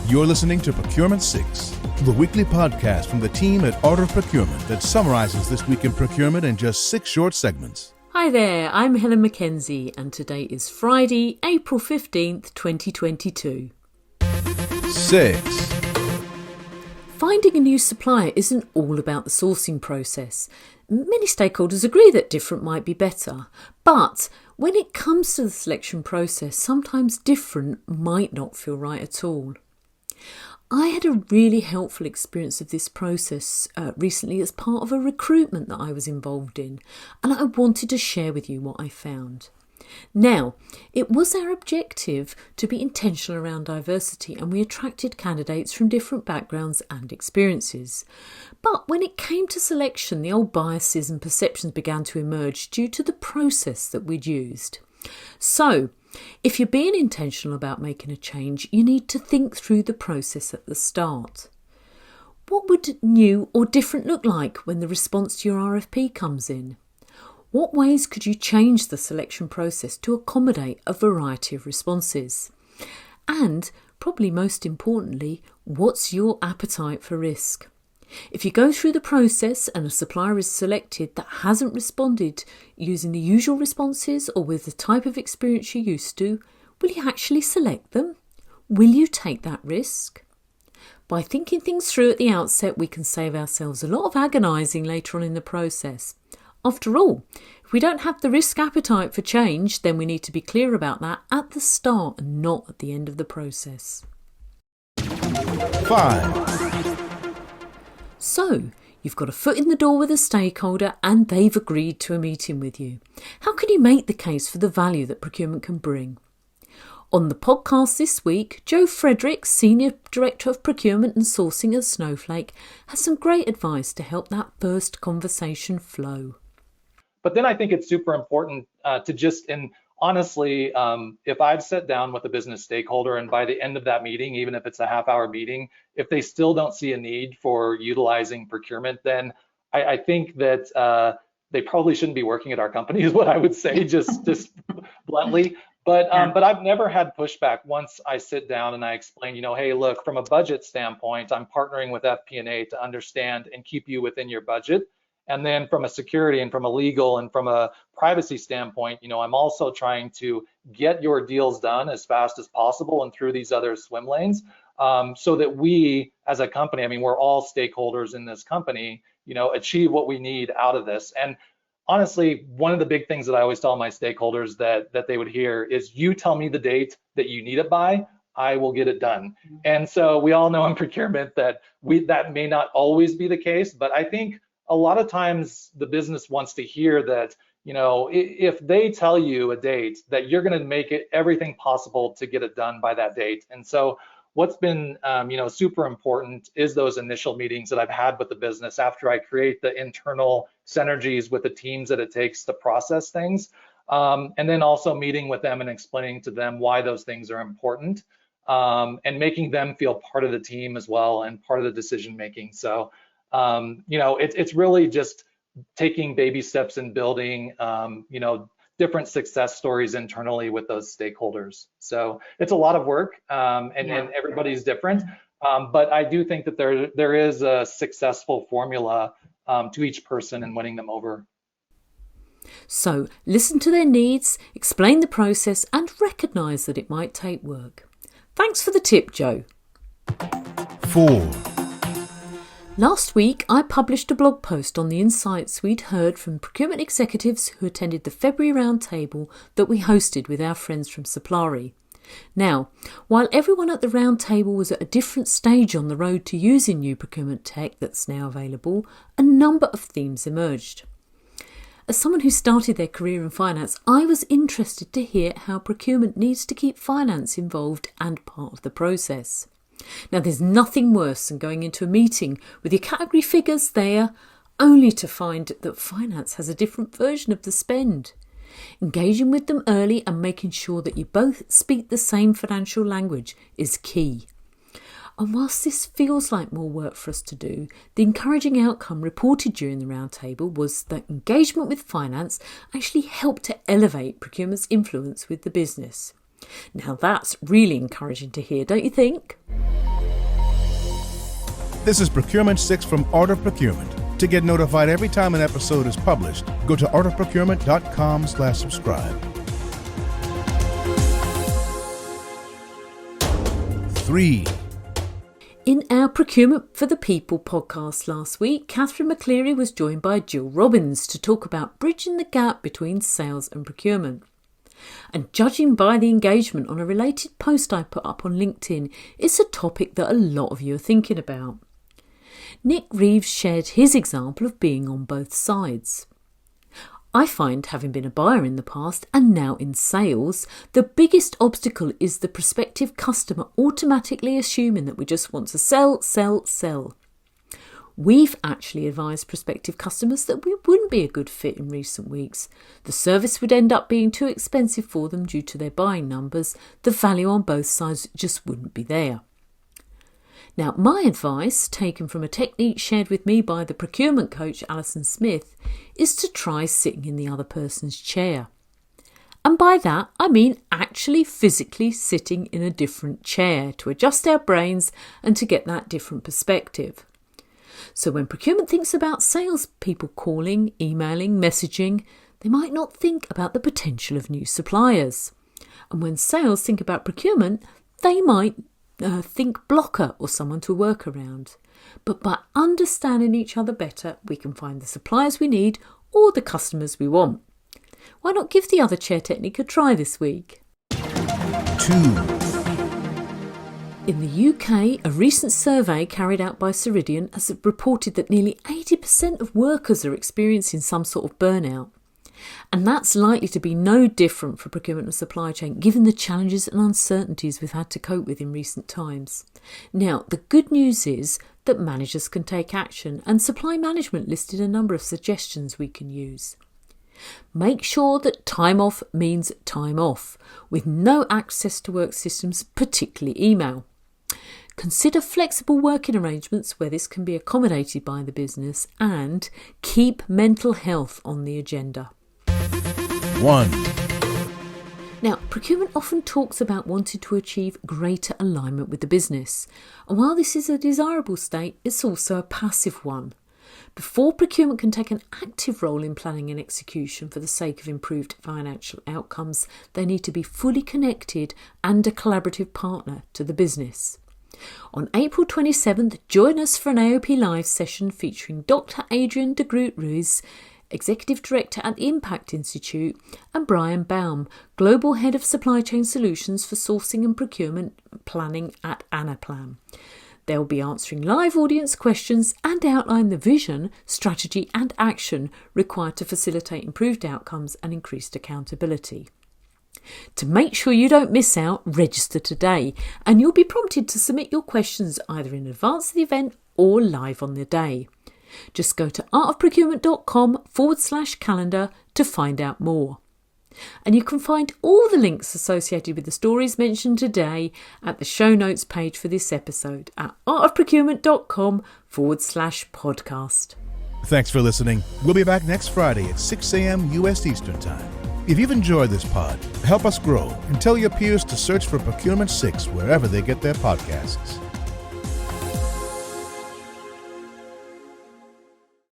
You're listening to Procurement 6, the weekly podcast from the team at Art of Procurement that summarizes this week in procurement in just 6 short segments. Hi there, I'm Helen Mackenzie and today is Friday, April 15th, 2022. 6. Finding a new supplier isn't all about the sourcing process. Many stakeholders agree that different might be better, but when it comes to the selection process, sometimes different might not feel right at all. I had a really helpful experience of this process recently as part of a recruitment that I was involved in, and I wanted to share with you what I found. Now, it was our objective to be intentional around diversity, and we attracted candidates from different backgrounds and experiences. But when it came to selection, the old biases and perceptions began to emerge due to the process that we'd used. So, if you're being intentional about making a change, you need to think through the process at the start. What would new or different look like when the response to your RFP comes in? What ways could you change the selection process to accommodate a variety of responses? And, probably most importantly, what's your appetite for risk? If you go through the process and a supplier is selected that hasn't responded using the usual responses or with the type of experience you're used to, will you actually select them? Will you take that risk? By thinking things through at the outset, we can save ourselves a lot of agonising later on in the process. After all, if we don't have the risk appetite for change, then we need to be clear about that at the start and not at the end of the process. 5. So, you've got a foot in the door with a stakeholder and they've agreed to a meeting with you. How can you make the case for the value that procurement can bring? On the podcast this week, Joe Frederick, Senior Director of Procurement and Sourcing at Snowflake, has some great advice to help that first conversation flow. But then I think it's super important to just, and honestly, if I've sat down with a business stakeholder and by the end of that meeting, even if it's a half-hour meeting, if they still don't see a need for utilizing procurement, then I think that they probably shouldn't be working at our company is what I would say, just bluntly. But I've never had pushback once I sit down and I explain, hey, look, from a budget standpoint, I'm partnering with FP&A to understand and keep you within your budget. And then from a security and from a legal and from a privacy standpoint, I'm also trying to get your deals done as fast as possible and through these other swim lanes so that we as a company, we're all stakeholders in this company, achieve what we need out of this. And honestly, one of the big things that I always tell my stakeholders that they would hear is you tell me the date that you need it by, I will get it done. And so we all know in procurement that that may not always be the case, but I think a lot of times the business wants to hear that, if they tell you a date that you're going to make it everything possible to get it done by that date. And so what's been, super important is those initial meetings that I've had with the business after I create the internal synergies with the teams that it takes to process things. And then also meeting with them and explaining to them why those things are important and making them feel part of the team as well and part of the decision making. So it's really just taking baby steps and building, different success stories internally with those stakeholders. So it's a lot of work and everybody's different. But I do think that there is a successful formula to each person in winning them over. So listen to their needs, explain the process and recognise that it might take work. Thanks for the tip, Joe. 4. Last week, I published a blog post on the insights we'd heard from procurement executives who attended the February roundtable that we hosted with our friends from Supplari. Now, while everyone at the roundtable was at a different stage on the road to using new procurement tech that's now available, a number of themes emerged. As someone who started their career in finance, I was interested to hear how procurement needs to keep finance involved and part of the process. Now, there's nothing worse than going into a meeting with your category figures there, only to find that finance has a different version of the spend. Engaging with them early and making sure that you both speak the same financial language is key. And whilst this feels like more work for us to do, the encouraging outcome reported during the roundtable was that engagement with finance actually helped to elevate procurement's influence with the business. Now that's really encouraging to hear, don't you think? This is Procurement 6 from Art of Procurement. To get notified every time an episode is published, go to artofprocurement.com/subscribe. 3. In our Procurement for the People podcast last week, Catherine McCleary was joined by Jill Robbins to talk about bridging the gap between sales and procurement. And judging by the engagement on a related post I put up on LinkedIn, it's a topic that a lot of you are thinking about. Nick Reeves shared his example of being on both sides. I find, having been a buyer in the past and now in sales, the biggest obstacle is the prospective customer automatically assuming that we just want to sell, sell, sell. We've actually advised prospective customers that we wouldn't be a good fit in recent weeks. The service would end up being too expensive for them due to their buying numbers. The value on both sides just wouldn't be there. Now, my advice, taken from a technique shared with me by the procurement coach Alison Smith, is to try sitting in the other person's chair. And by that, I mean actually physically sitting in a different chair to adjust our brains and to get that different perspective. So when procurement thinks about salespeople calling, emailing, messaging, they might not think about the potential of new suppliers. And when sales think about procurement, they might think blocker or someone to work around. But by understanding each other better, we can find the suppliers we need or the customers we want. Why not give the other chair technique a try this week? 2. In the UK, a recent survey carried out by Ceridian has reported that nearly 80% of workers are experiencing some sort of burnout. And that's likely to be no different for procurement and supply chain, given the challenges and uncertainties we've had to cope with in recent times. Now, the good news is that managers can take action, and supply management listed a number of suggestions we can use. Make sure that time off means time off, with no access to work systems, particularly email. Consider flexible working arrangements where this can be accommodated by the business, and keep mental health on the agenda. 1. Now, procurement often talks about wanting to achieve greater alignment with the business. And while this is a desirable state, it's also a passive one. Before procurement can take an active role in planning and execution for the sake of improved financial outcomes, they need to be fully connected and a collaborative partner to the business. On April 27th, join us for an AOP Live session featuring Dr. Adrian de Groot-Ruiz, Executive Director at the Impact Institute, and Brian Baum, Global Head of Supply Chain Solutions for Sourcing and Procurement Planning at Anaplan. They'll be answering live audience questions and outline the vision, strategy and action required to facilitate improved outcomes and increased accountability. To make sure you don't miss out, register today and you'll be prompted to submit your questions either in advance of the event or live on the day. Just go to artofprocurement.com/calendar to find out more. And you can find all the links associated with the stories mentioned today at the show notes page for this episode at artofprocurement.com/podcast. Thanks for listening. We'll be back next Friday at 6 a.m. U.S. Eastern Time. If you've enjoyed this pod, help us grow and tell your peers to search for Procurement 6 wherever they get their podcasts.